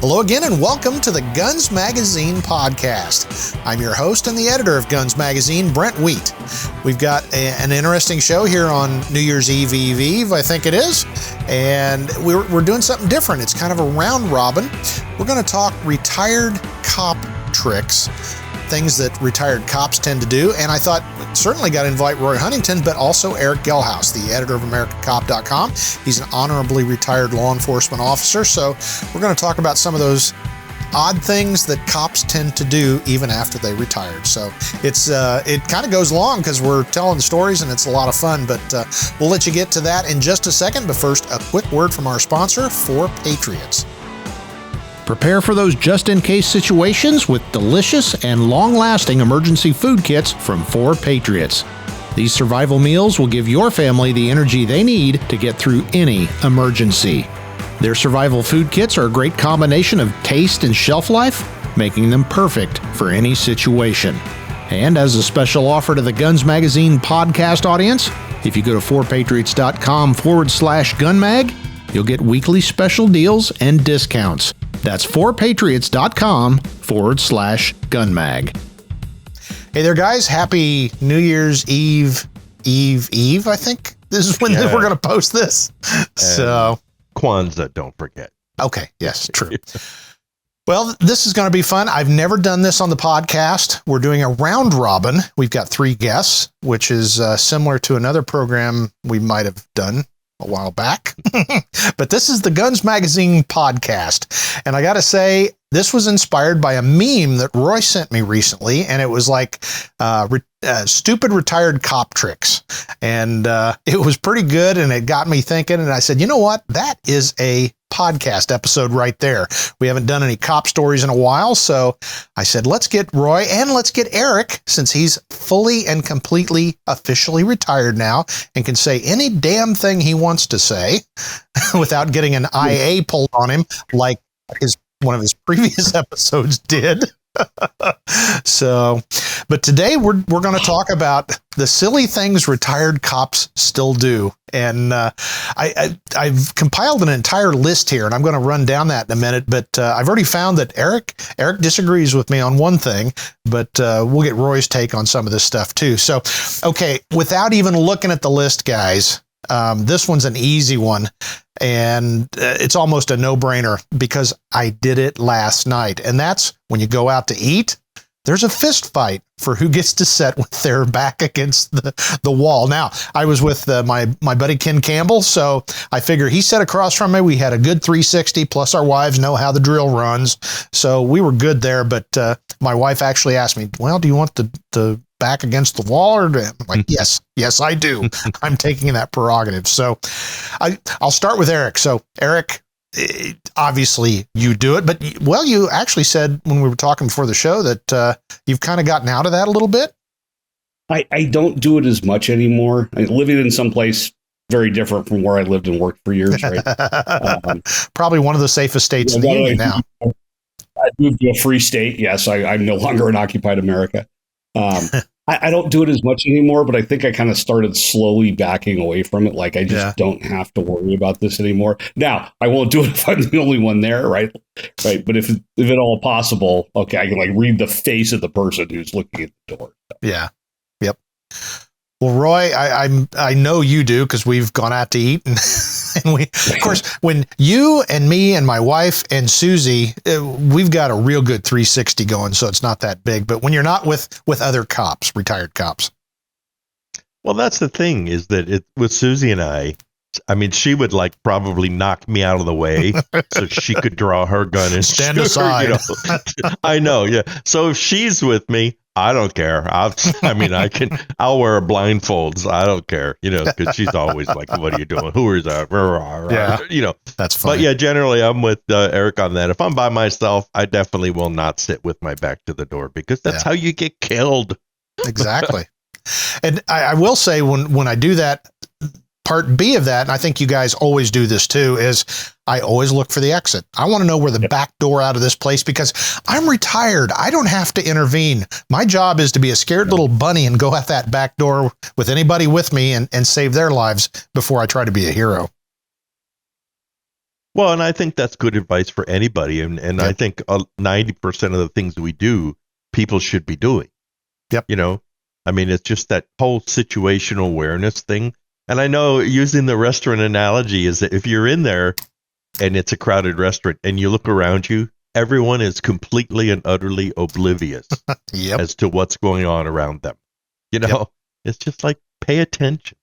Hello again and welcome to the Guns Magazine podcast. I'm your host and the editor of Guns Magazine, Brent Wheat. We've got an interesting show here on New Year's Eve, I think it is, and we're doing something different. It's kind of a round robin. We're going to talk retired cop tricks, things that retired cops tend to do, and I thought certainly got to invite Roy Huntington, but also Erick Gelhaus, the editor of AmericanCop.com. He's an honorably retired law enforcement officer, so we're going to talk about some of those odd things that cops tend to do even after they retired. So it kind of goes long because we're telling stories and it's a lot of fun, but we'll let you get to that in just a second. But first, a quick word from our sponsor, For Patriots. Prepare for those just-in-case situations with delicious and long-lasting emergency food kits from 4 Patriots. These survival meals will give your family the energy they need to get through any emergency. Their survival food kits are a great combination of taste and shelf life, making them perfect for any situation. And as a special offer to the Guns Magazine podcast audience, if you go to 4patriots.com/gunmag, you'll get weekly special deals and discounts. That's 4patriots.com/gunmag. Hey there, guys. Happy New Year's Eve, I think. This is when we're going to post this. So Kwanzaa, don't forget. Okay. Yes, true. Well, this is going to be fun. I've never done this on the podcast. We're doing a round robin. We've got 3 guests, which is similar to another program we might have done a while back. But this is the Guns Magazine podcast. And I got to say, this was inspired by a meme that Roy sent me recently. And it was like stupid retired cop tricks. And it was pretty good. And it got me thinking. And I said, you know what? That is a podcast episode right there. We haven't done any cop stories in a while. So I said, let's get Roy and let's get Erick, since he's fully and completely officially retired now and can say any damn thing he wants to say without getting an IA pulled on him like one of his previous episodes did. So, but today we're going to talk about the silly things retired cops still do. And I've compiled an entire list here, and I'm going to run down that in a minute. But I've already found that Erick disagrees with me on one thing, but we'll get Roy's take on some of this stuff too. So, okay, without even looking at the list, guys, this one's an easy one, and it's almost a no-brainer because I did it last night. And that's when you go out to eat, there's a fist fight for who gets to sit with their back against the wall. Now, I was with my buddy Ken Campbell, so I figure he sat across from me. We had a good 360, plus our wives know how the drill runs, so we were good there. But my wife actually asked me, well, do you want the back against the wall? Or I'm like, yes, I do. I'm taking that prerogative. So I'll start with Erick. So Erick, obviously you do it, but well, you actually said when we were talking before the show that you've kind of gotten out of that a little bit. I don't do it as much anymore. Living in some place very different from where I lived and worked for years, right? Probably one of the safest states in the union now. I moved to a free state. Yes, I'm no longer in occupied America. I don't do it as much anymore, but I think I kind of started slowly backing away from it. Like I just don't have to worry about this anymore. Now, I won't do it if I'm the only one there, right? Right. But if at all possible, okay, I can like read the face of the person who's looking at the door. So. Yeah. Yep. Well, Roy, I know you do because we've gone out to eat, and we, of course, when you and me and my wife and Susie, we've got a real good 360 going, so it's not that big. But when you're not with other cops, retired cops. Well, that's the thing is that with Susie and I mean, she would like probably knock me out of the way so she could draw her gun and stand aside. You know? I know, yeah. So if she's with me, I don't care. I'll wear blindfolds. I don't care, because she's always like, what are you doing? Who is that? Yeah, that's funny. But yeah, generally I'm with Erick on that. If I'm by myself, I definitely will not sit with my back to the door because that's how you get killed. Exactly. And I will say when I do that, part B of that, and I think you guys always do this too, is I always look for the exit. I want to know where the back door out of this place, because I'm retired. I don't have to intervene. My job is to be a scared little bunny and go out that back door with anybody with me and save their lives before I try to be a hero. Well, and I think that's good advice for anybody. And I think 90% of the things we do, people should be doing. Yep. You know, I mean, it's just that whole situational awareness thing. And I know using the restaurant analogy is that if you're in there and it's a crowded restaurant and you look around you, everyone is completely and utterly oblivious as to what's going on around them. You know, it's just like, pay attention.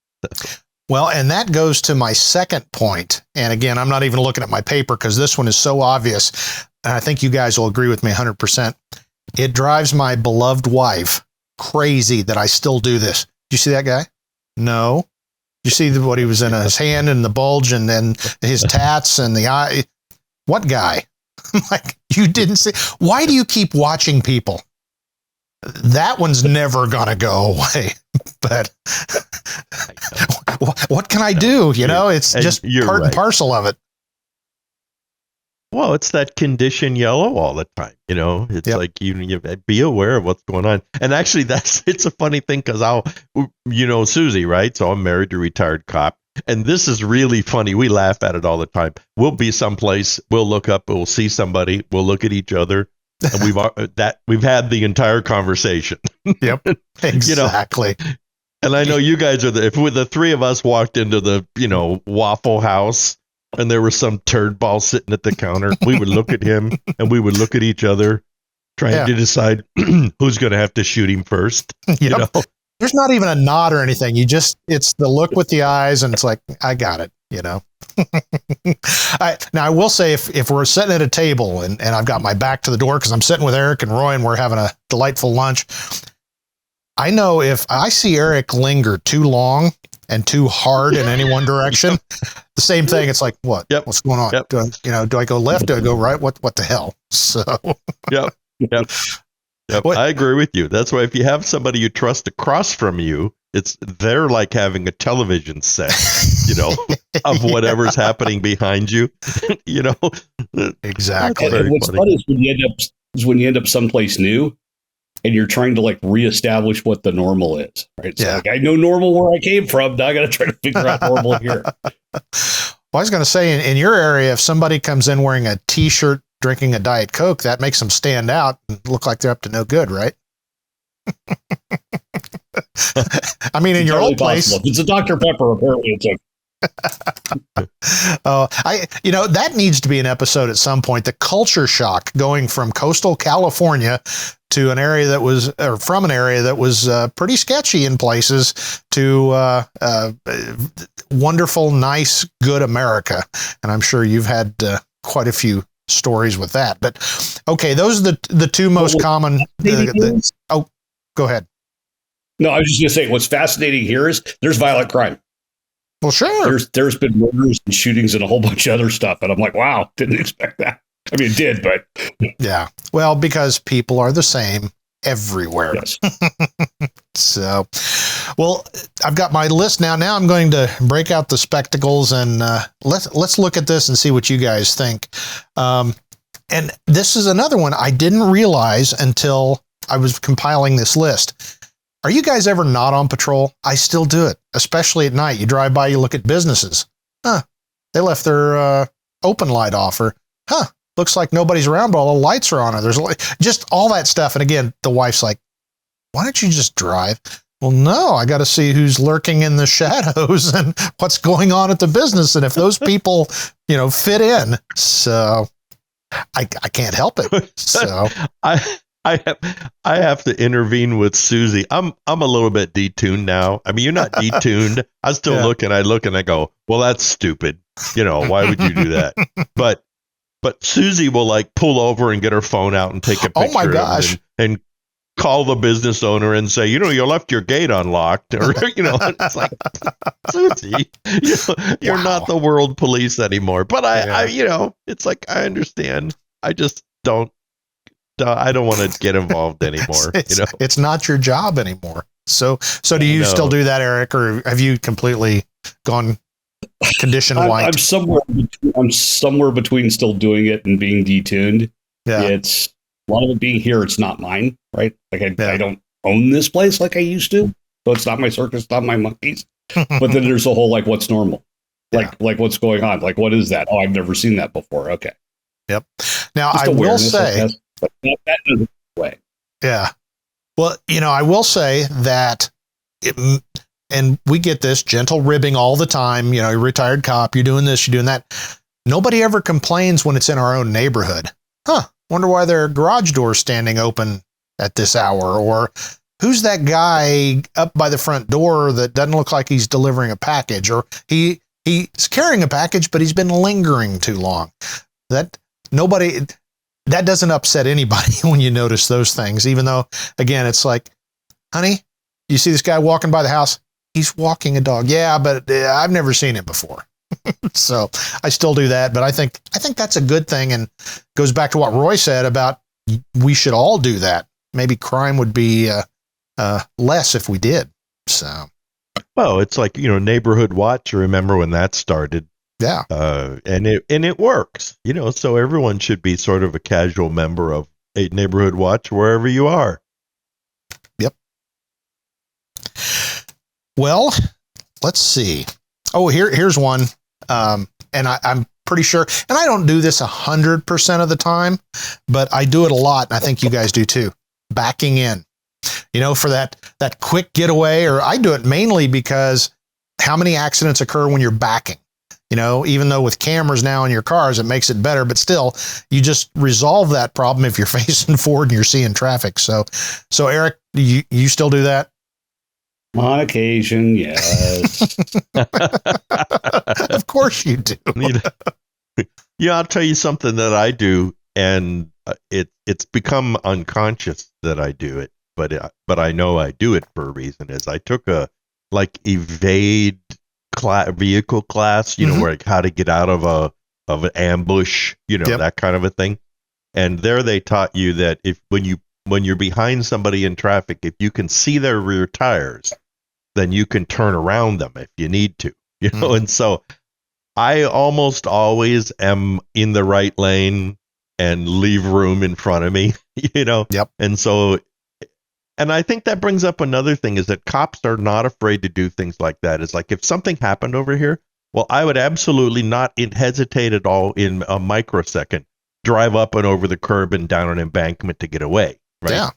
Well, and that goes to my second point. And again, I'm not even looking at my paper because this one is so obvious. And I think you guys will agree with me 100%. It drives my beloved wife crazy that I still do this. Do you see that guy? No. You see what he was in his hand and the bulge and then his tats and the eye. What guy? Like, you didn't see. Why do you keep watching people? That one's never going to go away. But what can I do? You know, it's just part and parcel of it. Well, it's that condition yellow all the time. You know, it's like you be aware of what's going on. And actually, it's a funny thing because Susie, right? So I'm married to a retired cop. And this is really funny. We laugh at it all the time. We'll be someplace, we'll look up, we'll see somebody, we'll look at each other, and we've had the entire conversation. Yep, exactly. You know? And I know you guys are if the three of us walked into the Waffle House and there was some turd ball sitting at the counter, we would look at him and we would look at each other, trying to decide who's going to have to shoot him first. You know? There's not even a nod or anything. It's the look with the eyes, and it's like, I got it, you know. Now, I will say, if we're sitting at a table and I've got my back to the door because I'm sitting with Eric and Roy and we're having a delightful lunch, I know if I see Eric linger too long and too hard in any one direction, the same thing. It's like, what? What's going on? Yep. Do I go left? Do I go right? What the hell? So. Yep. I agree with you. That's why if you have somebody you trust across from you, they're like having a television set, of whatever's happening behind you, Exactly. And what's funny is when you end up someplace new and you're trying to like reestablish what the normal is, right? So like, I know normal where I came from. Now I got to try to figure out normal here. Well, I was going to say in your area, if somebody comes in wearing a t-shirt, drinking a Diet Coke, that makes them stand out and look like they're up to no good, right? I mean, in your old place, if it's a Dr. Pepper, apparently it's a. That needs to be an episode at some point. The culture shock going from coastal California to an area that was, or from an area that was pretty sketchy in places to wonderful, nice, good America. And I'm sure you've had quite a few stories with that. But okay, those are the two most common. Go ahead. No, I was just going to say, what's fascinating here is there's violent crime. Well, sure. There's been murders and shootings and a whole bunch of other stuff. And I'm like, wow, didn't expect that. I mean, it did, but. Yeah. Well, because people are the same everywhere. Yes. So, well, I've got my list now. Now I'm going to break out the spectacles and let's look at this and see what you guys think. And this is another one I didn't realize until I was compiling this list. Are you guys ever not on patrol? I still do it, especially at night. You drive by, you look at businesses. They left their open light off, or looks like nobody's around, but all the lights are on. Or there's just all that stuff. And again, the wife's like, why don't you just drive? Well, no, I got to see who's lurking in the shadows and what's going on at the business. And if those people, fit in. So I can't help it. So I have to intervene with Susie. I'm a little bit detuned now. I mean, you're not detuned. I still look and I go, well, that's stupid. Why would you do that? But Susie will like pull over and get her phone out and take a picture. Oh my gosh. And call the business owner and say, you left your gate unlocked, or it's like, Susie, you're not the world police anymore. But I it's like, I understand. I just don't. I don't want to get involved anymore. It's not your job anymore. So do you still do that, Eric, or have you completely gone condition white? I'm somewhere between still doing it and being detuned. Yeah. It's a lot of it being here. It's not mine, right? Like I don't own this place like I used to, so it's not my circus, not my monkeys. But then there's the whole like, what's normal? Like what's going on? Like, what is that? Oh, I've never seen that before. Okay. Yep. Now, Just I will awareness, I say, guess, but that doesn't way. yeah. Well, I will say that, and we get this gentle ribbing all the time. You're a retired cop, you're doing this, you're doing that. Nobody ever complains when it's in our own neighborhood. Wonder why their garage door's standing open at this hour, or who's that guy up by the front door that doesn't look like he's delivering a package, or he's carrying a package, but he's been lingering too long. That doesn't upset anybody when you notice those things, even though, again, it's like, honey, you see this guy walking by the house? He's walking a dog. Yeah, but I've never seen it before. So I still do that, but I think that's a good thing, and goes back to what Roy said about we should all do that. Maybe crime would be less if we did. So, well, it's like, neighborhood watch. Remember when that started? Yeah. And it works, so everyone should be sort of a casual member of a neighborhood watch wherever you are. Yep. Well, let's see. Oh, here's one. And I'm pretty sure, and I don't do this 100% of the time, but I do it a lot. And I think you guys do too. Backing in, for that quick getaway, or I do it mainly because how many accidents occur when you're backing? Even though with cameras now in your cars, it makes it better, but still, you just resolve that problem if you're facing forward and you're seeing traffic. So Eric, you still do that? On occasion, yes. Of course you do. Yeah, I'll tell you something that I do, and it's become unconscious that I do it, but I know I do it for a reason. Is I took a evade vehicle class, where how to get out of an ambush, that kind of a thing. And there they taught you that when you're behind somebody in traffic, if you can see their rear tires, then you can turn around them if you need to, And so I almost always am in the right lane and leave room in front of me, Yep. And so, and I think that brings up another thing, is that cops are not afraid to do things like that. It's like, if something happened over here, well, I would absolutely not hesitate at all in a microsecond, drive up and over the curb and down an embankment to get away. Right. Yeah.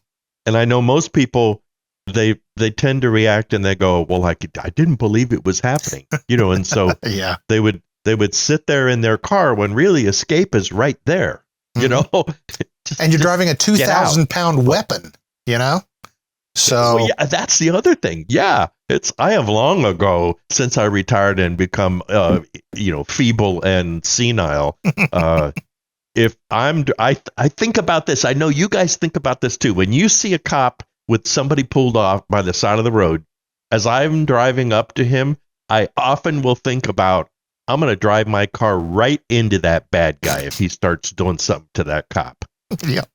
And I know most people, they tend to react and they go, well, I didn't believe it was happening, and so yeah, they would sit there in their car when really escape is right there, and you're driving a 2,000-pound weapon, So well, yeah, that's the other thing. Yeah, I have long ago, since I retired and become feeble and senile. If I think about this, I know you guys think about this too. When you see a cop with somebody pulled off by the side of the road, as I'm driving up to him, I often will think about, I'm going to drive my car right into that bad guy if he starts doing something to that cop. Yep.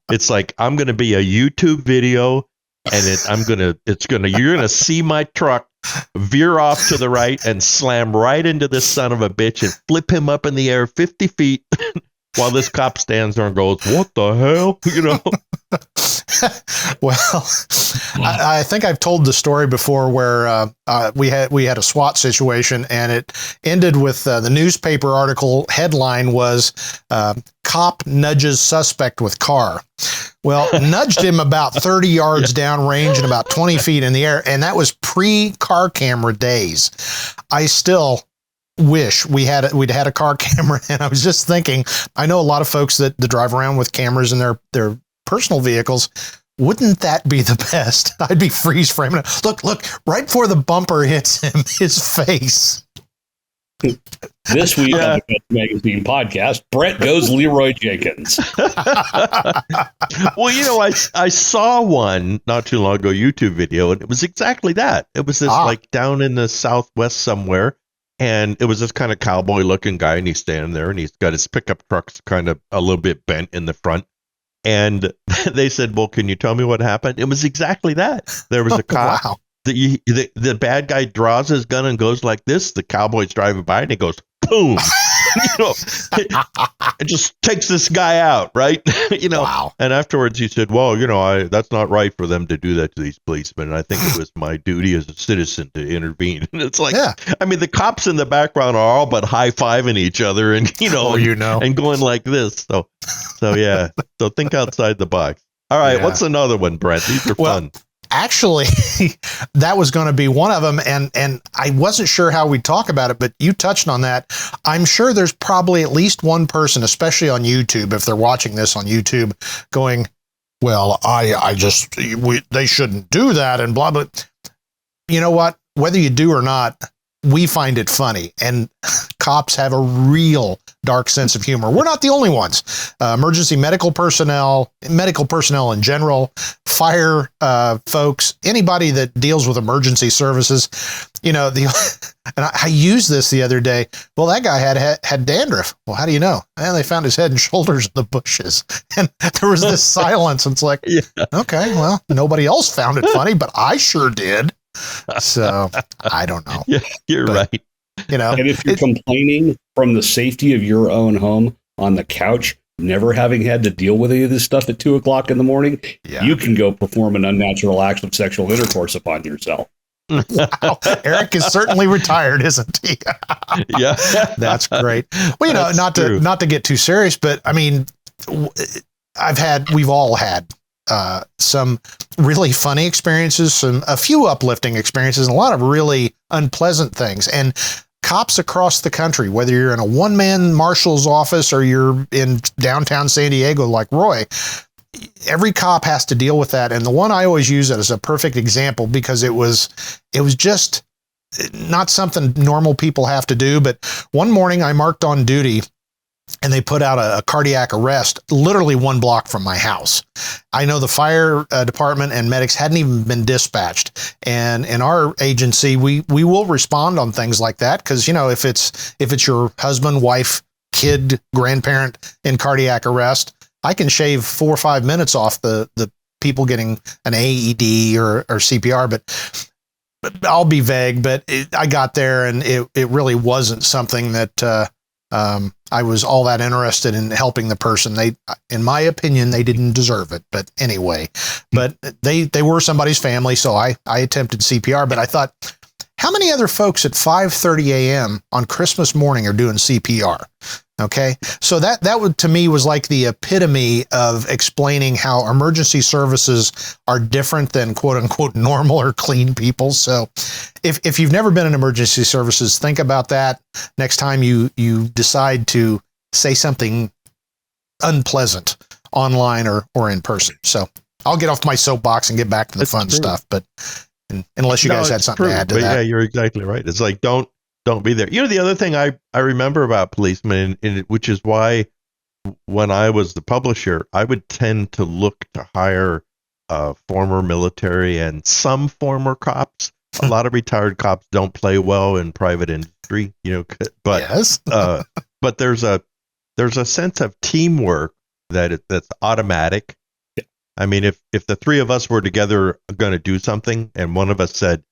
It's like, I'm going to be a YouTube video, and you're going to see my truck veer off to the right and slam right into this son of a bitch and flip him up in the air 50 feet while this cop stands there and goes, what the hell? Well, I think I've told the story before where we had a SWAT situation, and it ended with the newspaper article headline was "Cop nudges suspect with car." Well, nudged him about 30 yards downrange and about 20 feet in the air, and that was pre-car camera days. I still wish we'd had a car camera, and I was just thinking, I know a lot of folks that drive around with cameras in their personal vehicles. Wouldn't that be the best? I'd be freeze framing it. Look, right before the bumper hits him, his face. This week on the Cut Magazine podcast, Brett goes Leroy Jenkins. Well, I saw one not too long ago, YouTube video, and it was exactly that. It was this like down in the Southwest somewhere, and it was this kind of cowboy looking guy, and he's standing there, and he's got his pickup trucks kind of a little bit bent in the front. And they said, well, can you tell me what happened? It was exactly that. There was a cop. Wow. The bad guy draws his gun and goes like this. The cowboy's driving by, and he goes, boom. it just takes this guy out, right? Wow. And afterwards he said, well, that's not right for them to do that to these policemen. And I think it was my duty as a citizen to intervene. And it's like, I mean, the cops in the background are all but high-fiving each other and, and going like this. So yeah. So think outside the box. All right. What's another one, Brent? These are fun. Actually, that was going to be one of them, and I wasn't sure how we'd talk about it, but you touched on that. I'm sure there's probably at least one person, especially on YouTube, if they're watching this on YouTube, going, well, they shouldn't do that, and blah, blah. You know what? Whether you do or not, we find it funny, and cops have a real dark sense of humor. We're not the only ones. Emergency medical personnel in general, fire folks, anybody that deals with emergency services, and I used this the other day. Well, that guy had dandruff. Well, how do you know? And they found his head and shoulders in the bushes, and there was this silence. And it's like, okay, well, nobody else found it funny, but I sure did. So I don't know. Yeah, you're right. And if you're complaining from the safety of your own home on the couch, never having had to deal with any of this stuff at 2:00 in the morning, you can go perform an unnatural act of sexual intercourse upon yourself. Wow. Eric is certainly retired, isn't he? Yeah, that's great. Well, not to get too serious, but I mean, we've all had some really funny experiences, a few uplifting experiences, and a lot of really unpleasant things. And cops across the country, whether you're in a one-man marshal's office or you're in downtown San Diego like Roy, every cop has to deal with that. And the one I always use it as a perfect example, because it was just not something normal people have to do. But one morning I marked on duty, and they put out a cardiac arrest literally 1 block from my house. I know the fire department and medics hadn't even been dispatched. And in our agency, we will respond on things like that. Because, if it's your husband, wife, kid, grandparent in cardiac arrest, I can shave 4 or 5 minutes off the people getting an AED or CPR. But I'll be vague. But I got there, and it really wasn't something that I was all that interested in helping the person. In my opinion, they didn't deserve it, but anyway, but they were somebody's family. So I attempted CPR, but I thought, how many other folks at 5:30 a.m. on Christmas morning are doing CPR? Okay. So that to me was like the epitome of explaining how emergency services are different than quote unquote normal or clean people. So if you've never been in emergency services, think about that next time you decide to say something unpleasant online or in person. So I'll get off my soapbox and get back to the fun stuff, but unless you guys had something to add to that. Yeah, you're exactly right. It's like, don't be there. The other thing I remember about policemen, which is why when I was the publisher, I would tend to look to hire former military and some former cops. A lot of retired cops don't play well in private industry, but yes. But there's a sense of teamwork that's automatic. I mean, if the three of us were together going to do something, and one of us said,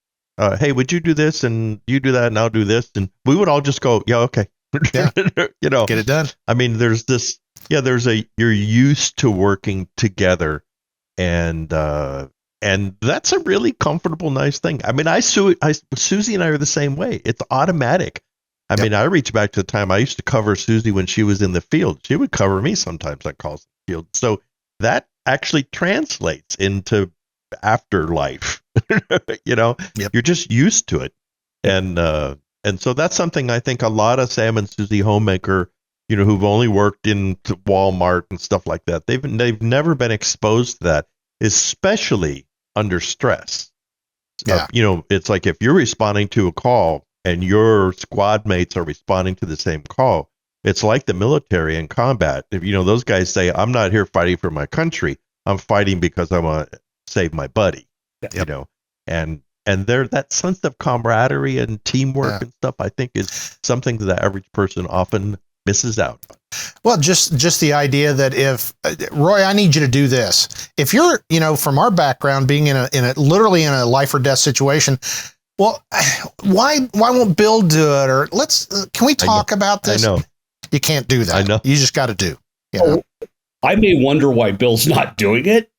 hey, would you do this, and you do that, and I'll do this, and we would all just go, yeah, okay. Yeah. Get it done. I mean, you're used to working together, and that's a really comfortable, nice thing. I mean, Susie and I are the same way. It's automatic. I mean, I reach back to the time I used to cover Susie when she was in the field. She would cover me sometimes on calls in the field. So that actually translates into afterlife. You're just used to it. And so that's something I think a lot of Sam and Susie homemaker, who've only worked in Walmart and stuff like that, they've never been exposed to that, especially under stress. Yeah. It's like if you're responding to a call and your squad mates are responding to the same call, it's like the military in combat. If those guys say, I'm not here fighting for my country, I'm fighting because I want to save my buddy. Yep. And there, that sense of camaraderie and teamwork and stuff, I think, is something that the average person often misses out on. Well, just the idea that if Roy, I need you to do this. If you're, from our background, being literally in a life or death situation, well, why won't Bill do it? Or can we talk about this? I know. You can't do that. I know. You just got to do. You know? I may wonder why Bill's not doing it.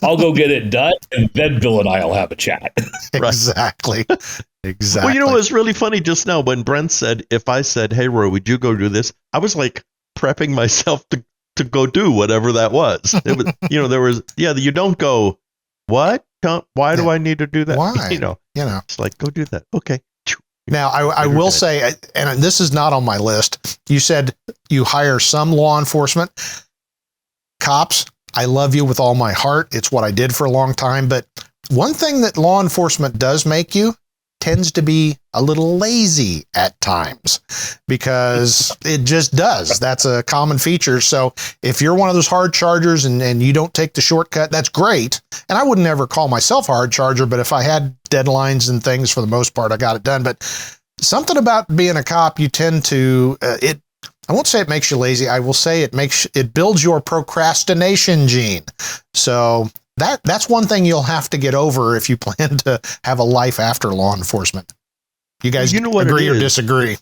I'll go get it done, and then Bill and I will have a chat. Exactly. Exactly. Well, you know, it was really funny just now when Brent said, if I said, hey, Roy, would you go do this? I was like prepping myself to go do whatever that was. It was, you know, there was, you don't go, what? Why do I need to do that? Why? You know, it's like, go do that. Okay. Now, I will say, and this is not on my list, you said you hire some law enforcement. Cops, I love you with all my heart. It's what I did for a long time. But one thing that law enforcement does make you tends to be a little lazy at times, because it just does. That's a common feature. So if you're one of those hard chargers and you don't take the shortcut, that's great. And I wouldn't ever call myself a hard charger, but if I had deadlines and things, for the most part, I got it done. But something about being a cop, you tend to, I won't say it makes you lazy. I will say it builds your procrastination gene. So that's one thing you'll have to get over if you plan to have a life after law enforcement. You guys agree or disagree?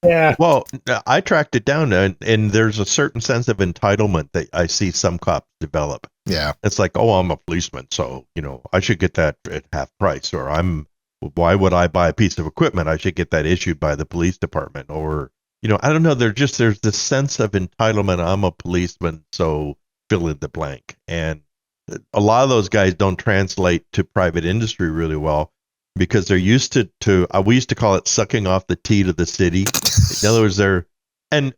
Yeah. Well, I tracked it down, and there's a certain sense of entitlement that I see some cops develop. Yeah. It's like, oh, I'm a policeman, so, you know, I should get that at half price, or why would I buy a piece of equipment? I should get that issued by the police department, or, you know, I don't know. There's this sense of entitlement. I'm a policeman, so fill in the blank. And a lot of those guys don't translate to private industry really well, because they're used to we used to call it sucking off the tea to the city. In other words,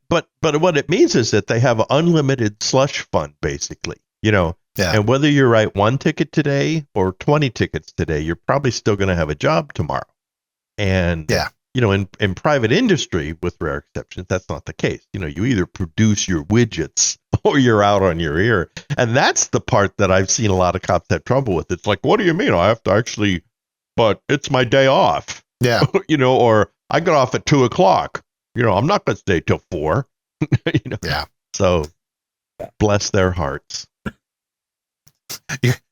but what it means is that they have an unlimited slush fund, basically, you know. Yeah. And whether you write 1 ticket today or 20 tickets today, you're probably still going to have a job tomorrow. And you know, in private industry, with rare exceptions, that's not the case. You know, you either produce your widgets or you're out on your ear. And that's the part that I've seen a lot of cops have trouble with. It's like, what do you mean? I have to actually, but it's my day off. Yeah. You know, or I got off at 2:00. You know, I'm not going to stay till 4. You know? Yeah. So bless their hearts.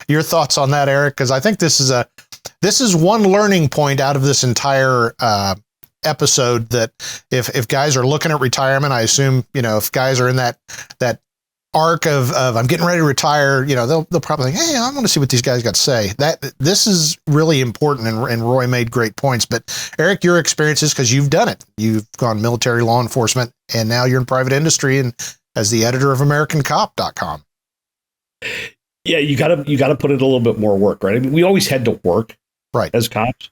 Your thoughts on that, Eric? Because I think this is one learning point out of this entire episode, that if guys are looking at retirement, I assume, you know, if guys are in that arc of I'm getting ready to retire, you know, they'll probably think, hey, I want to see what these guys got to say. This is really important, and Roy made great points. But Eric, your experiences, because you've done it, you've gone military, law enforcement, and now you're in private industry and as the editor of AmericanCop.com. Yeah, you gotta put in a little bit more work, right? I mean, we always had to work, right, as cops.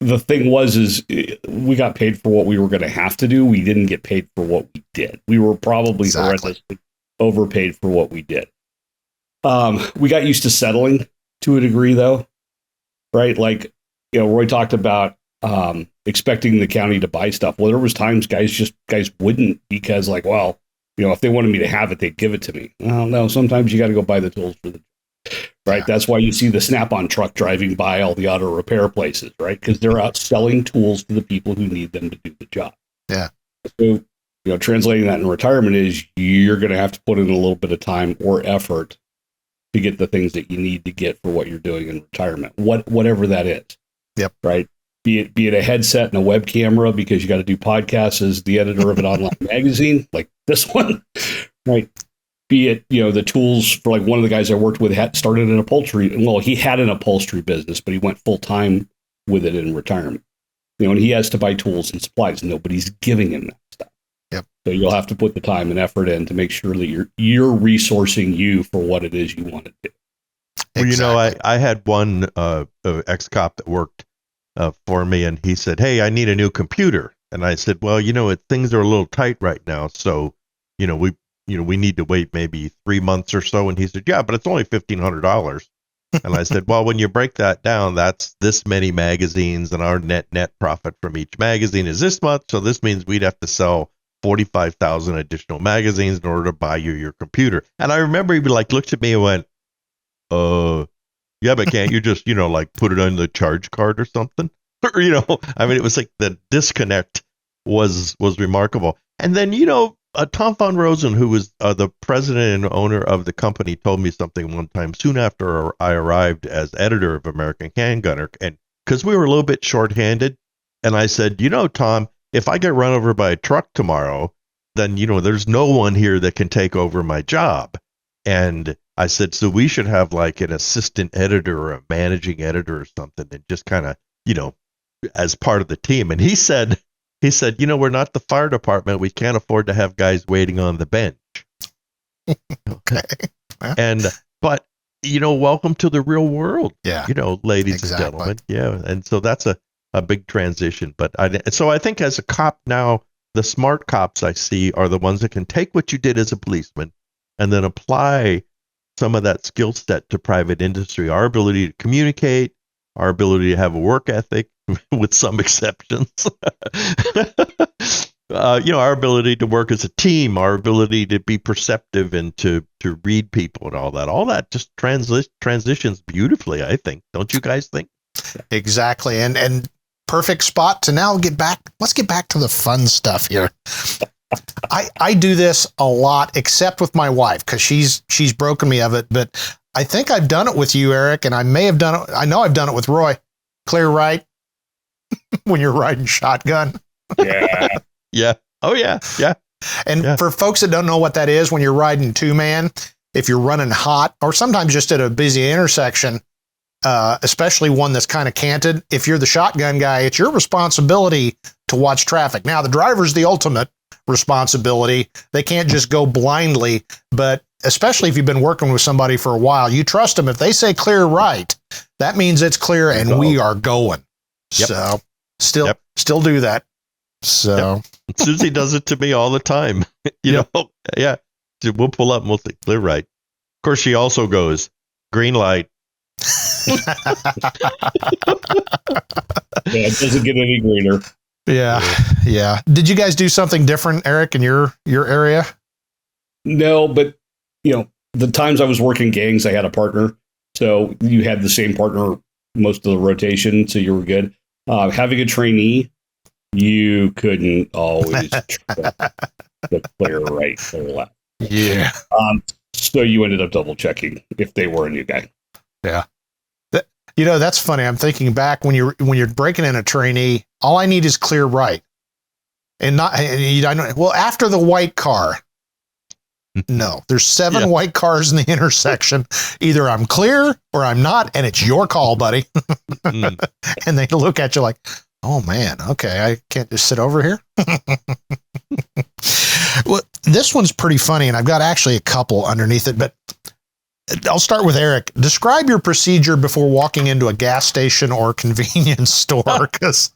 The thing is we got paid for what we were going to have to do. We didn't get paid for what we did. We were probably horrendously overpaid for what we did. We got used to settling to a degree, though, right? Like, you know, Roy talked about expecting the county to buy stuff. Well, there was times guys wouldn't, because, like, well, you know, if they wanted me to have it, they'd give it to me. Well, no, sometimes you got to go buy the tools for the right. Yeah. That's why you see the Snap-on truck driving by all the auto repair places, right? Because they're out selling tools to the people who need them to do the job. Yeah. So, you know, translating that in retirement is you're going to have to put in a little bit of time or effort to get the things that you need to get for what you're doing in retirement, whatever that is. Yep. Right. Be it a headset and a web camera because you got to do podcasts as the editor of an online magazine like this one, right? Be it, you know, the tools for, like, one of the guys I worked with started an upholstery. Well, he had an upholstery business, but he went full time with it in retirement. You know, and he has to buy tools and supplies. Nobody's giving him that stuff. Yep. So you'll have to put the time and effort in to make sure that you're resourcing you for what it is you want to do. Well, you know, I had one ex-cop that worked for me, and he said, hey, I need a new computer. And I said, well, you know, things are a little tight right now. So, you know, we need to wait maybe 3 months or so. And he said, yeah, but it's only $1,500. And I said, well, when you break that down, that's this many magazines, and our net profit from each magazine is this much. So this means we'd have to sell 45,000 additional magazines in order to buy you your computer. And I remember he looked at me and went, yeah, but can't you just, you know, like put it on the charge card or something? Or, you know, I mean, it was like the disconnect was remarkable. And then, you know, Tom von Rosen, who was the president and owner of the company, told me something one time soon after I arrived as editor of American Handgunner, and because we were a little bit shorthanded, and I said, you know, Tom, if I get run over by a truck tomorrow, then, there's no one here that can take over my job. And I said, so we should have like an assistant editor or a managing editor or something, and just kind of, as part of the team. And he said, we're not the fire department. We can't afford to have guys waiting on the bench. Okay. But welcome to the real world. Yeah. Ladies and gentlemen. Yeah. And so that's a big transition. But I think as a cop now, the smart cops I see are the ones that can take what you did as a policeman and then apply some of that skill set to private industry. Our ability to communicate, our ability to have a work ethic, with some exceptions. Our ability to work as a team, our ability to be perceptive and to read people and all that just transitions beautifully, I think. Don't you guys think? Exactly. And perfect spot to now let's get back to the fun stuff here. I do this a lot, except with my wife, because she's broken me of it. But I think I've done it with you, Eric, and I may have done it. I know I've done it with Roy. Clear right when you're riding shotgun. Yeah. Yeah. Oh, yeah. Yeah. And for folks that don't know what that is, when you're riding two-man, if you're running hot, or sometimes just at a busy intersection, especially one that's kind of canted, if you're the shotgun guy, it's your responsibility to watch traffic. Now, the driver's the ultimate responsibility. They can't just go blindly, but especially if you've been working with somebody for a while, you trust them. If they say clear right, that means it's clear and we are going. Yep. So still do that. So Susie does it to me all the time. Yeah. We'll pull up and we'll say clear right. Of course, she also goes green light. It doesn't get any greener. Yeah. Did you guys do something different, Eric, in your area? No, but the times I was working gangs, I had a partner. So you had the same partner most of the rotation, so you were good. Having a trainee, you couldn't always the clear right, clear left. Yeah. So you ended up double checking if they were a new guy. Yeah. That's funny. I'm thinking back when you're breaking in a trainee, all I need is clear right. And after the white car. No, there's 7 white cars in the intersection. Either I'm clear or I'm not, and it's your call, buddy. And they look at you like, oh man, okay, I can't just sit over here. Well, this one's pretty funny, and I've got actually a couple underneath it, but I'll start with Eric. Describe your procedure before walking into a gas station or convenience store, because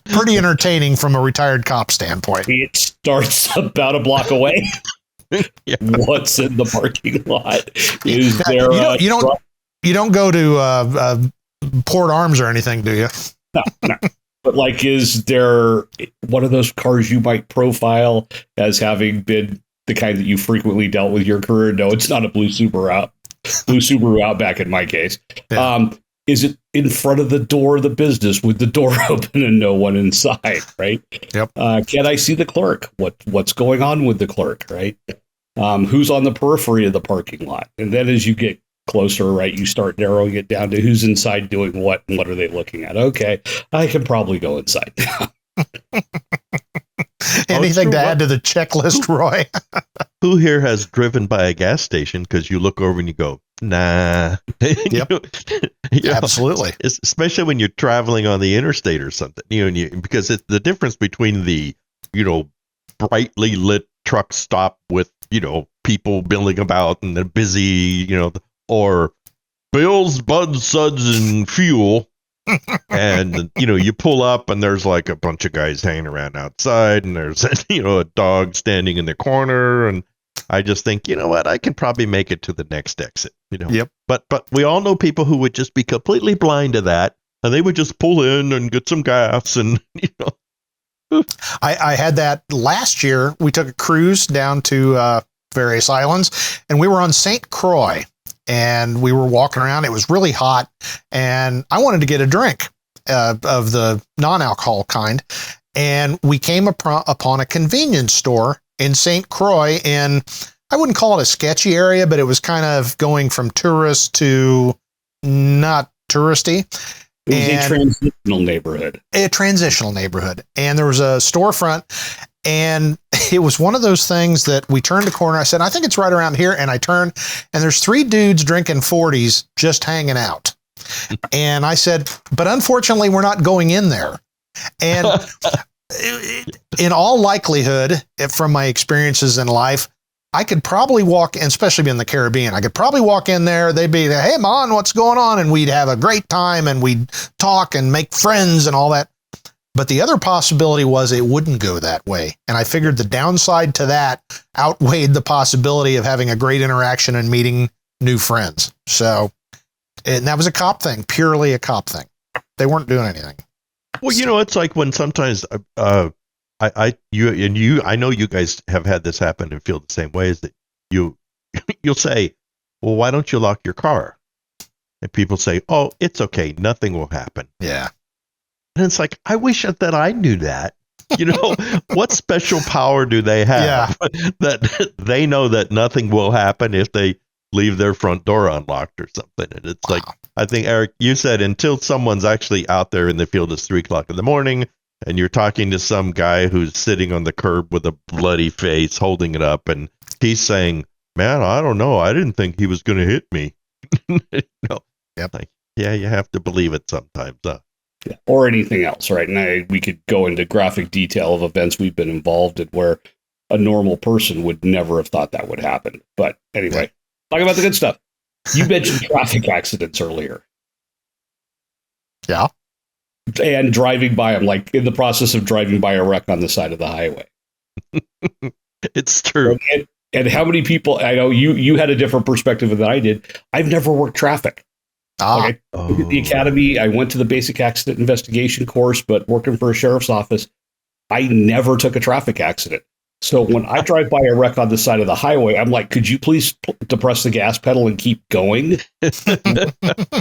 pretty entertaining from a retired cop standpoint. It starts about a block away. What's in the parking lot? Is there you don't go to Port Arms or anything, do you? No. But like, is there one of those cars you might profile as having been the kind that you frequently dealt with your career? No, it's not a blue Subaru Outback in my case. Yeah. Is it in front of the door of the business with the door open and no one inside, right? Yep. Can I see the clerk? What's going on with the clerk, right? Who's on the periphery of the parking lot? And then as you get closer, right, you start narrowing it down to who's inside doing what and what are they looking at. Okay, I can probably go inside now. Anything to add to the checklist, Roy? Who here has driven by a gas station because you look over and you go, nah. Yep. Absolutely. Especially when you're traveling on the interstate or something, because it's the difference between the, brightly lit truck stop with, people milling about and the busy, or Bills, Buds, Suds, and Fuel. And, you pull up and there's like a bunch of guys hanging around outside and there's, a dog standing in the corner. And I just think, what, I can probably make it to the next exit, Yep. But we all know people who would just be completely blind to that. And they would just pull in and get some gas and, I had that last year. We took a cruise down to various islands and we were on St. Croix. And we were walking around. It was really hot, and I wanted to get a drink of the non-alcohol kind. And we came upon a convenience store in St. Croix in, I wouldn't call it a sketchy area, but it was kind of going from tourist to not touristy. It was a transitional neighborhood. A transitional neighborhood. And there was a storefront, and it was one of those things that we turned a corner. I said, I think it's right around here. And I turn, and there's 3 dudes drinking 40s just hanging out. And I said, but unfortunately, we're not going in there. And in all likelihood, from my experiences in life, I could probably walk, and especially in the Caribbean, I could probably walk in there. They'd be, hey, man, what's going on? And we'd have a great time and we'd talk and make friends and all that. But the other possibility was it wouldn't go that way. And I figured the downside to that outweighed the possibility of having a great interaction and meeting new friends. So, and that was a cop thing, purely a cop thing. They weren't doing anything. Well, you know, it's like when sometimes I know you guys have had this happen and feel the same way, is that you'll say, well, why don't you lock your car? And people say, oh, it's okay. Nothing will happen. Yeah. And it's like, I wish that I knew that. You know, what special power do they have that they know that nothing will happen if they leave their front door unlocked or something? And it's like, I think, Eric, you said until someone's actually out there in the field, it's 3:00 in the morning, and you're talking to some guy who's sitting on the curb with a bloody face, holding it up, and he's saying, man, I don't know. I didn't think he was going to hit me. No. Yep. Like, yeah, you have to believe it sometimes. Yeah. Or anything else, right? And we could go into graphic detail of events we've been involved in where a normal person would never have thought that would happen. But anyway, talk about the good stuff. You mentioned traffic accidents earlier. Yeah. And driving by them, like in the process of driving by a wreck on the side of the highway. It's true. And how many people, I know you had a different perspective than I did. I've never worked traffic. Like I went to the academy, I went to the basic accident investigation course, but working for a sheriff's office, I never took a traffic accident. So when I drive by a wreck on the side of the highway, I'm like, could you please depress the gas pedal and keep going? All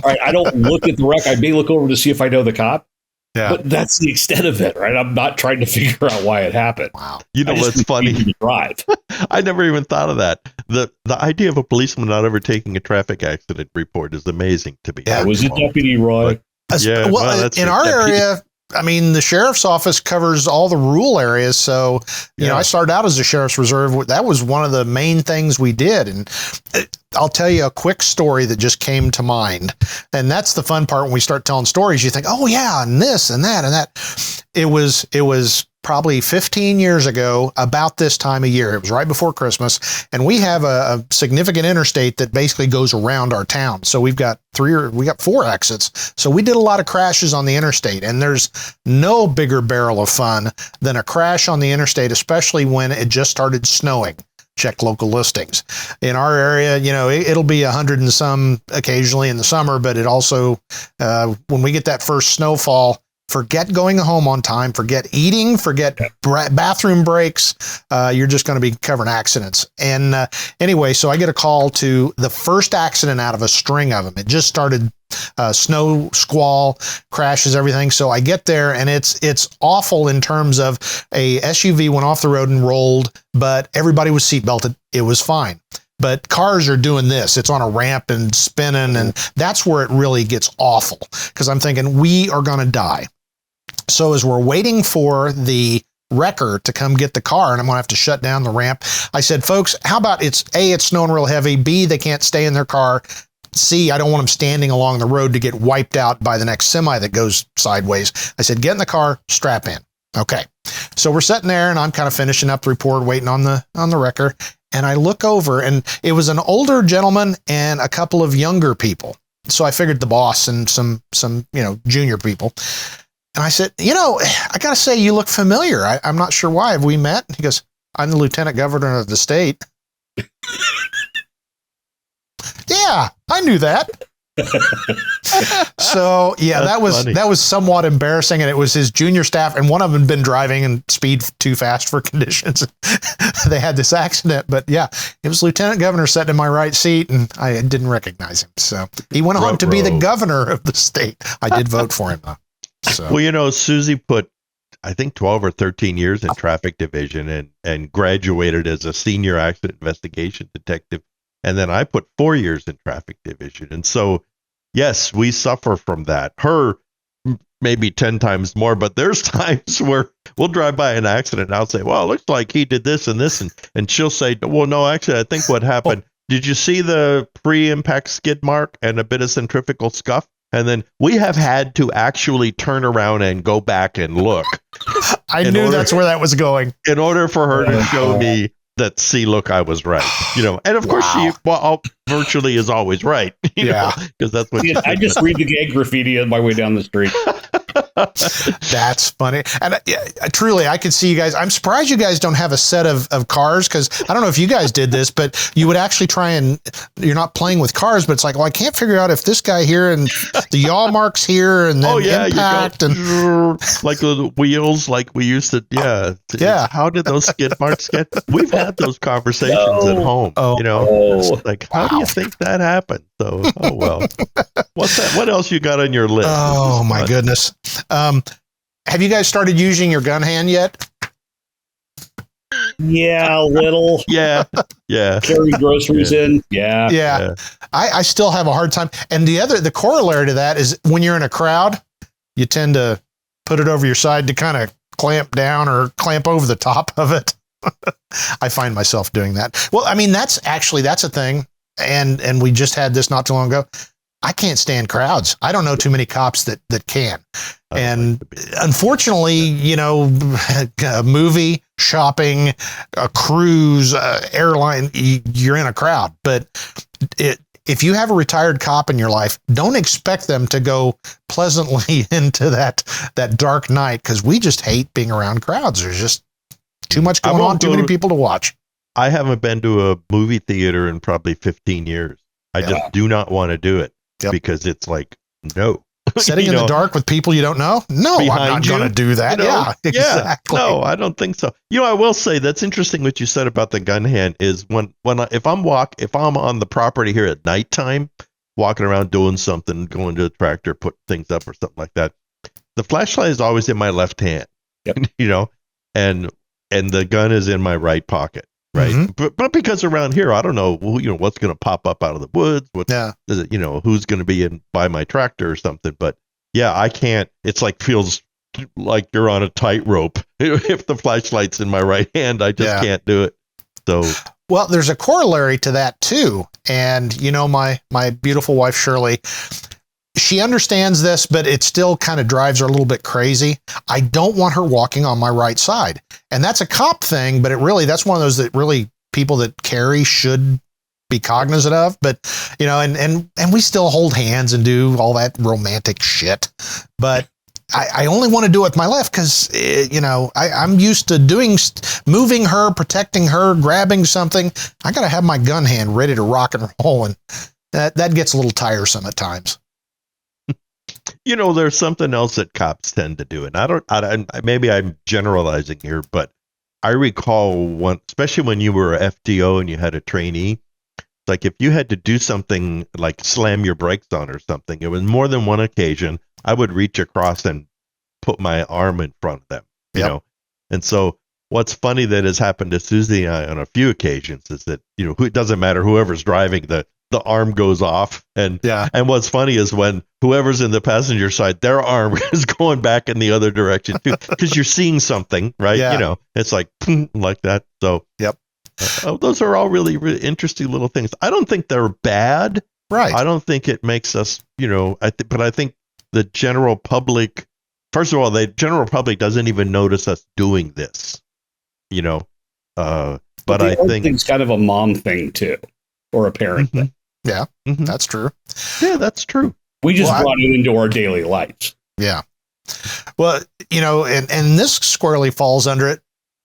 right, I don't look at the wreck. I may look over to see if I know the cop. Yeah. But that's the extent of it, right? I'm not trying to figure out why it happened. Wow. You know what's funny? Drive. I never even thought of that. The idea of a policeman not ever taking a traffic accident report is amazing to me. Yeah, it was a deputy, Roy. Yeah, well, in our area, I mean, the sheriff's office covers all the rural areas. So, you know, I started out as a sheriff's reserve. That was one of the main things we did. And I'll tell you a quick story that just came to mind. And that's the fun part when we start telling stories. You think, oh, yeah, and this and that and that. It was probably 15 years ago, about this time of year. It was right before Christmas. And we have a significant interstate that basically goes around our town. So we got 4 exits. So we did a lot of crashes on the interstate. And there's no bigger barrel of fun than a crash on the interstate, especially when it just started snowing. Check local listings. In our area, you know, it'll be 100 and some occasionally in the summer, but it also, when we get that first snowfall, forget going home on time, forget eating, forget bathroom breaks. You're just going to be covering accidents. And anyway, so I get a call to the first accident out of a string of them. It just started snow, squall, crashes, everything. So I get there and it's awful in terms of a SUV went off the road and rolled, but everybody was seatbelted. It was fine. But cars are doing this. It's on a ramp and spinning, and that's where it really gets awful because I'm thinking we are going to die. So as we're waiting for the wrecker to come get the car, and I'm going to have to shut down the ramp, I said, folks, how about it's snowing real heavy, B, they can't stay in their car, C, I don't want them standing along the road to get wiped out by the next semi that goes sideways. I said, get in the car, strap in. Okay. So we're sitting there and I'm kind of finishing up the report, waiting on the wrecker. And I look over and it was an older gentleman and a couple of younger people. So I figured the boss and some, junior people. And I said, I got to say, you look familiar. I'm not sure why. Have we met? He goes, I'm the lieutenant governor of the state. Yeah, I knew that. So yeah, that was somewhat embarrassing, and it was his junior staff, and one of them had been driving and speed too fast for conditions. They had this accident, but yeah, it was lieutenant governor sitting in my right seat, and I didn't recognize him. So he went on to be the governor of the state. I did vote for him though. So. Well, Susie put, I think 12 or 13 years in traffic division and graduated as a senior accident investigation detective. And then I put 4 years in traffic division. And so, yes, we suffer from that. Her maybe 10 times more, but there's times where we'll drive by an accident and I'll say, well, it looks like he did this and this. And she'll say, well, no, actually, I think what happened, did you see the pre-impact skid mark and a bit of centrifugal scuff? And then we have had to actually turn around and go back and look. I knew that's where that was going. In order for her to show me that, see, look, I was right. And of course she virtually is always right. Because that's what I just read the gag graffiti on my way down the street. That's funny. And truly, I could see you guys. I'm surprised you guys don't have a set of cars, because I don't know if you guys did this, but you would actually try and, you're not playing with cars, but it's like, well, I can't figure out if this guy here and the yaw marks here and then impact and like the wheels, like we used to. Yeah. How did those skid marks get? We've had those conversations at home. Like, how do you think that happened? So, well. What's that? What else you got on your list? Oh my goodness. Have you guys started using your gun hand yet? Yeah, a little. Yeah. Carry groceries in. Yeah. I still have a hard time. And the corollary to that is when you're in a crowd, you tend to put it over your side to kind of clamp down or clamp over the top of it. I find myself doing that. Well, I mean, that's a thing. And we just had this not too long ago. I can't stand crowds. I don't know too many cops that can. And unfortunately, a movie, shopping, a cruise, airline, you're in a crowd. But if you have a retired cop in your life, don't expect them to go pleasantly into that dark night, because we just hate being around crowds. There's just too much going on, too many people to watch. I haven't been to a movie theater in probably 15 years. I just do not want to do it. Yep. Because it's like, no. Sitting in the dark with people you don't know? No, I'm not going to do that. Yeah, exactly. No, I don't think so. I will say that's interesting what you said about the gun hand is if I'm on the property here at nighttime, walking around doing something, going to the tractor, putting things up or something like that, the flashlight is always in my left hand. Yep. And the gun is in my right pocket. Right. Mm-hmm. But because around here, I don't know, what's going to pop up out of the woods. Who's going to be by my tractor or something. But yeah, I can't. It's like feels like you're on a tightrope. If the flashlight's in my right hand, I just can't do it. So, well, there's a corollary to that too. And my beautiful wife Shirley, she understands this, but it still kind of drives her a little bit crazy. I don't want her walking on my right side. And that's a cop thing, but that's one of those that really people that carry should be cognizant of. But, and we still hold hands and do all that romantic shit. But I only want to do it with my left because, I'm used to moving her, protecting her, grabbing something. I got to have my gun hand ready to rock and roll. And that gets a little tiresome at times. There's something else that cops tend to do, and maybe I'm generalizing here, but I recall especially when you were a FDO and you had a trainee, like if you had to do something like slam your brakes on or something, it was more than one occasion, I would reach across and put my arm in front of them, you know? And so what's funny that has happened to Susie and I on a few occasions is that, it doesn't matter whoever's driving, the arm goes off. And what's funny is when whoever's in the passenger side, their arm is going back in the other direction too, because you're seeing something, right? Yeah. It's like that. So those are all really, really interesting little things. I don't think they're bad. Right. I don't think it makes us, but I think the general public, first of all, the general public doesn't even notice us doing this, but I think it's kind of a mom thing too, or a parent thing. Yeah, that's true. Yeah, that's true. We just brought it into our daily lives. Yeah. Well, and this squarely falls under it.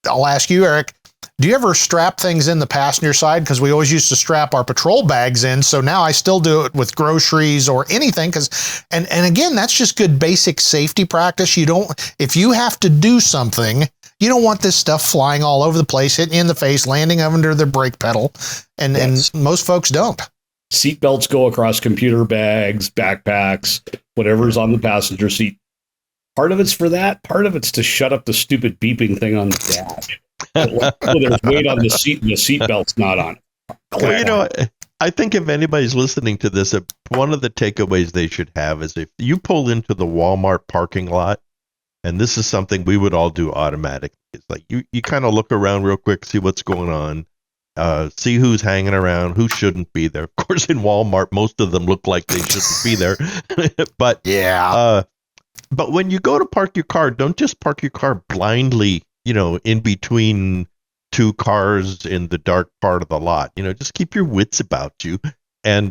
I'll ask you, Eric, do you ever strap things in the passenger side? Because we always used to strap our patrol bags in. So now I still do it with groceries or anything. And again, that's just good basic safety practice. If you have to do something, you don't want this stuff flying all over the place, hitting you in the face, landing under the brake pedal. And most folks don't. Seatbelts go across computer bags, backpacks, whatever's on the passenger seat. Part of it's for that. Part of it's to shut up the stupid beeping thing on the dash. There's weight on the seat and the seatbelt's not on. Well, I think if anybody's listening to this, one of the takeaways they should have is if you pull into the Walmart parking lot, and this is something we would all do automatically. It's like you kind of look around real quick, see what's going on, see who's hanging around, who shouldn't be there. Of course, in Walmart, most of them look like they shouldn't be there. But yeah. But when you go to park your car, don't just park your car blindly, in between two cars in the dark part of the lot. Just keep your wits about you. And,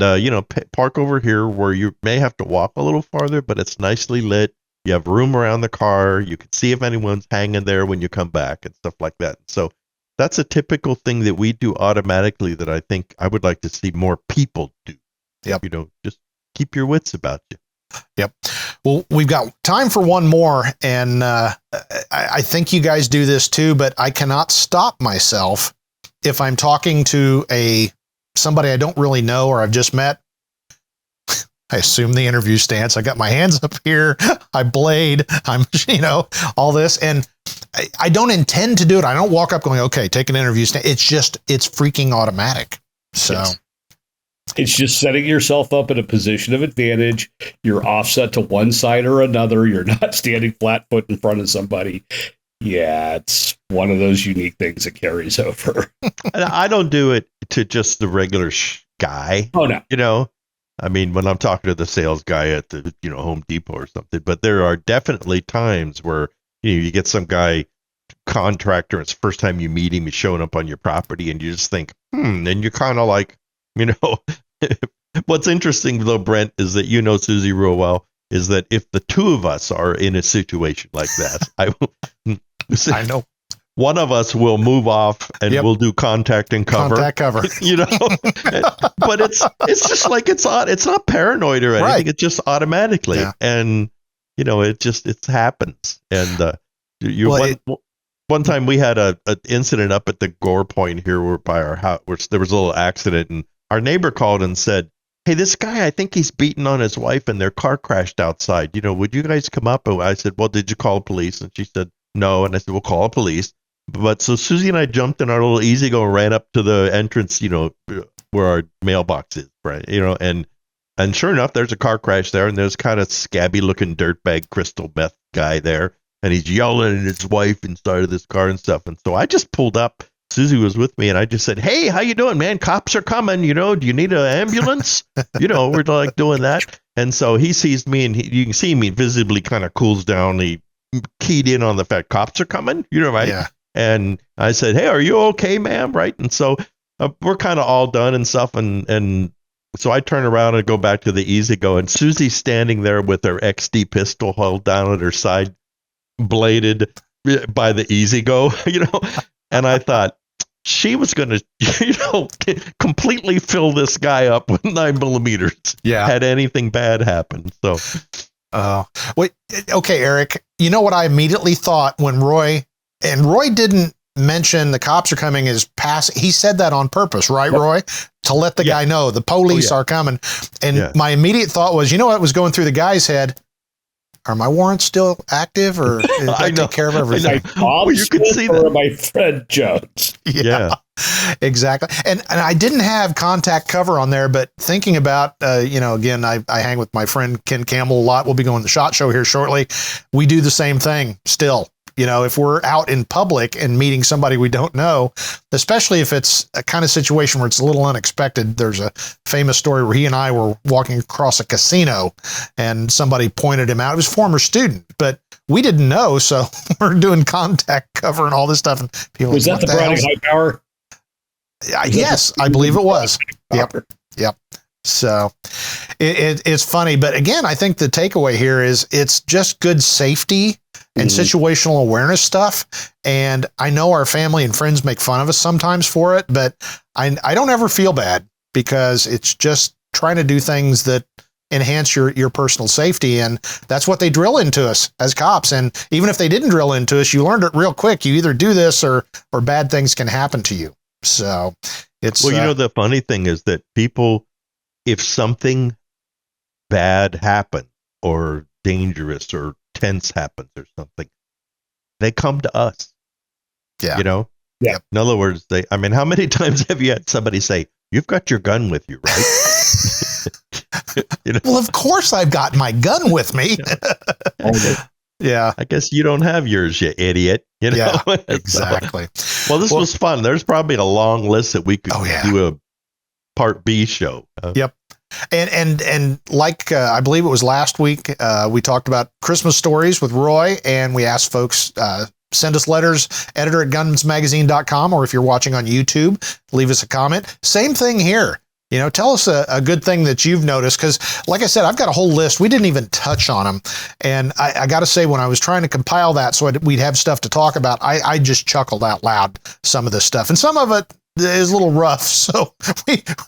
park over here where you may have to walk a little farther, but it's nicely lit. You have room around the car. You can see if anyone's hanging there when you come back and stuff like that. So that's a typical thing that we do automatically that I think I would like to see more people do. Yep. Just keep your wits about you. Yep. Well, we've got time for one more, and I think you guys do this too, but I cannot stop myself if I'm talking to somebody I don't really know or I've just met. I assume the interview stance. I got my hands up here. I blade. I'm, all this. And I don't intend to do it. I don't walk up going, okay, take an interview stance. It's freaking automatic. So yes. It's just setting yourself up in a position of advantage. You're offset to one side or another. You're not standing flat foot in front of somebody. Yeah, it's one of those unique things that carries over. And I don't do it to just the regular guy. Oh, no. I mean, when I'm talking to the sales guy at the, Home Depot or something, but there are definitely times where, you get some guy, contractor, it's the first time you meet him, he's showing up on your property, and you just think, and you're kind of like, what's interesting though, Brent, is that Susie real well, is that if the two of us are in a situation like that, I know one of us will move off and we'll do contact and cover. Contact cover. But it's just like it's not paranoid or anything. Right. It's just automatically, and it happens. And one time we had an incident up at the Gore Point here, where by our house, where there was a little accident, and our neighbor called and said, "Hey, this guy, I think he's beating on his wife, and their car crashed outside. Would you guys come up?" And I said, "Well, did you call the police?" And she said, "No." And I said, "We'll call the police." But so Susie and I jumped in our little E-Z-GO and ran up to the entrance, where our mailbox is, right? And sure enough, there's a car crash there, and there's kind of scabby looking dirtbag crystal meth guy there, and he's yelling at his wife inside of this car and stuff. And so I just pulled up. Susie was with me, and I just said, "Hey, how you doing, man? Cops are coming. Do you need an ambulance?" We're like doing that. And so he sees me, and you can see me visibly kind of cools down. He keyed in on the fact cops are coming, right? Yeah. And I said, "Hey, are you okay, ma'am?" Right? And so we're kind of all done and stuff. And so I turn around and go back to the E-Z-GO, and Susie's standing there with her XD pistol held down at her side, bladed by the E-Z-GO, And I thought she was going to, completely fill this guy up with 9mm. Yeah. Had anything bad happen. So. Wait. Okay, Eric. You know what I immediately thought when Roy didn't mention the cops are coming is he said that on purpose, right, Roy? To let the guy know the police are coming. And my immediate thought was, what was going through the guy's head? Are my warrants still active, or did I take care of everything? You could see that. My friend Jones. Yeah, exactly. And I didn't have contact cover on there, but thinking about, again, I hang with my friend Ken Campbell a lot. We'll be going to the SHOT Show here shortly. We do the same thing still. If we're out in public and meeting somebody we don't know, especially if it's a kind of situation where it's a little unexpected. There's a famous story where he and I were walking across a casino and somebody pointed him out. It was a former student, but we didn't know. So we're doing contact cover and all this stuff. And people was that the Browning High Power? Yes, I believe it was. Yep. So it's funny. But again, I think the takeaway here is it's just good safety and situational awareness stuff. And I know our family and friends make fun of us sometimes for it, but I don't ever feel bad, because it's just trying to do things that enhance your personal safety. And that's what they drill into us as cops. And even if they didn't drill into us, you learned it real quick. You either do this or bad things can happen to you. So it's, well, the funny thing is that people, if something bad happens or dangerous or tense happens or something, they come to us. Yeah. Yeah. In other words, how many times have you had somebody say, you've got your gun with you, right? Well, of course I've got my gun with me. Yeah. I guess you don't have yours, you idiot. Yeah, exactly. Well, this was fun. There's probably a long list that we could do a part B show. Yep. And like I believe it was last week, we talked about Christmas stories with Roy, and we asked folks, send us letters, editor@gunsmagazine.com, or if you're watching on YouTube, leave us a comment. Same thing here. Tell us a good thing that you've noticed, because like I said, I've got a whole list. We didn't even touch on them. And I got to say, when I was trying to compile that so we'd have stuff to talk about, I just chuckled out loud some of this stuff. And some of it is a little rough, so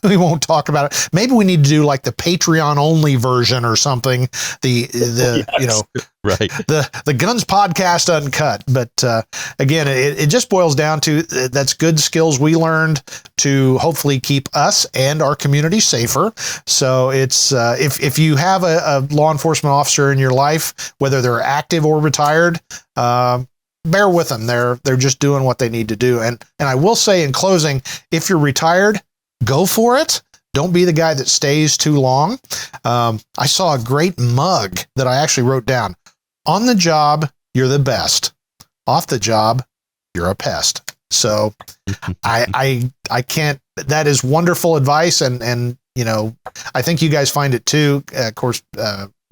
we won't talk about it. Maybe we need to do like the Patreon only version or something. Right. The Guns Podcast Uncut. But again, it just boils down to that's good skills we learned to hopefully keep us and our community safer. So it's if you have a law enforcement officer in your life, whether they're active or retired, bear with them. They're just doing what they need to do. And I will say in closing, if you're retired, go for it. Don't be the guy that stays too long. I saw a great mug that I actually wrote down. On the job, you're the best. Off the job, you're a pest. So I can't, that is wonderful advice. And I think you guys find it too. Of course,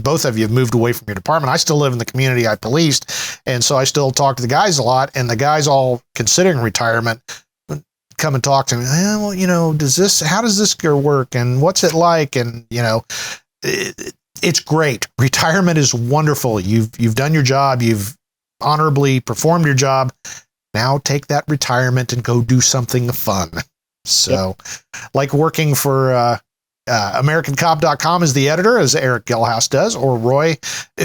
both of you have moved away from your department. I still live in the community I policed. And so I still talk to the guys a lot, and the guys all considering retirement come and talk to me. Well, how does this work? And what's it like? And, it's great. Retirement is wonderful. You've done your job. You've honorably performed your job. Now take that retirement and go do something fun. So like working for, AmericanCop.com as the editor, as Erick Gelhaus does, or Roy,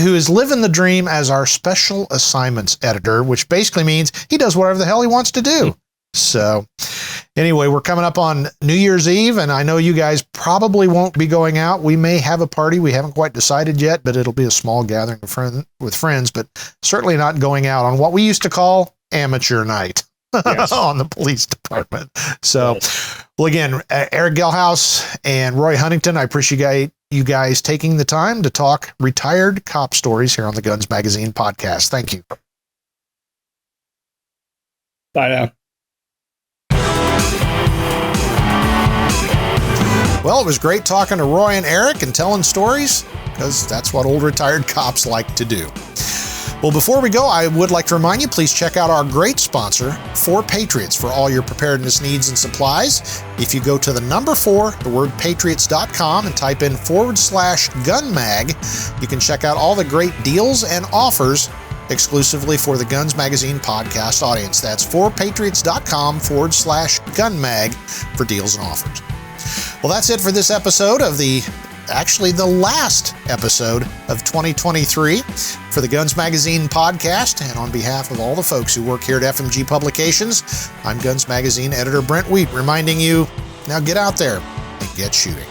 who is living the dream as our special assignments editor, which basically means he does whatever the hell he wants to do. So anyway, we're coming up on New Year's Eve, and I know you guys probably won't be going out. We may have a party. We haven't quite decided yet, but it'll be a small gathering with friends, but certainly not going out on what we used to call amateur night. Yes. On the police department. So, well, again, Erick Gelhaus and Roy Huntington, I appreciate you guys taking the time to talk retired cop stories here on the Guns Magazine podcast. Thank you. Bye now. Well, it was great talking to Roy and Erick and telling stories, because that's what old retired cops like to do. Well, before we go, I would like to remind you, please check out our great sponsor, 4 Patriots, for all your preparedness needs and supplies. If you go to the number 4, the word patriots.com, and type in /gunmag, you can check out all the great deals and offers exclusively for the Guns Magazine podcast audience. That's 4patriots.com /gunmag for deals and offers. Well, that's it for this episode of the last episode of 2023 for the Guns Magazine podcast. And on behalf of all the folks who work here at FMG Publications, I'm Guns Magazine editor Brent T, reminding you, now get out there and get shooting.